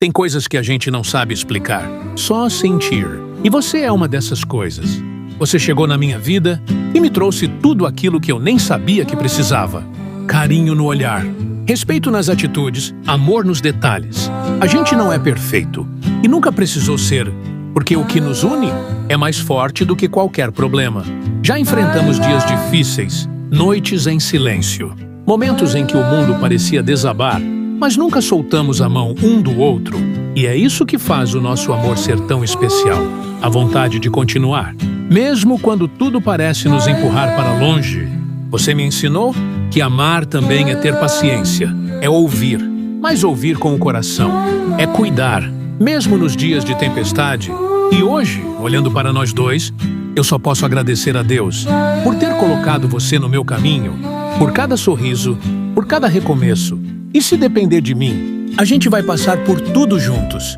Tem coisas que a gente não sabe explicar, só sentir. E você é uma dessas coisas. Você chegou na minha vida e me trouxe tudo aquilo que eu nem sabia que precisava. Carinho no olhar, respeito nas atitudes, amor nos detalhes. A gente não é perfeito e nunca precisou ser, porque o que nos une é mais forte do que qualquer problema. Já enfrentamos dias difíceis, noites em silêncio, momentos em que o mundo parecia desabar, mas nunca soltamos a mão um do outro. E é isso que faz o nosso amor ser tão especial, a vontade de continuar. Mesmo quando tudo parece nos empurrar para longe, você me ensinou que amar também é ter paciência, é ouvir, mas ouvir com o coração, é cuidar, mesmo nos dias de tempestade. E hoje, olhando para nós dois, eu só posso agradecer a Deus por ter colocado você no meu caminho, por cada sorriso, por cada recomeço. E se depender de mim, a gente vai passar por tudo juntos.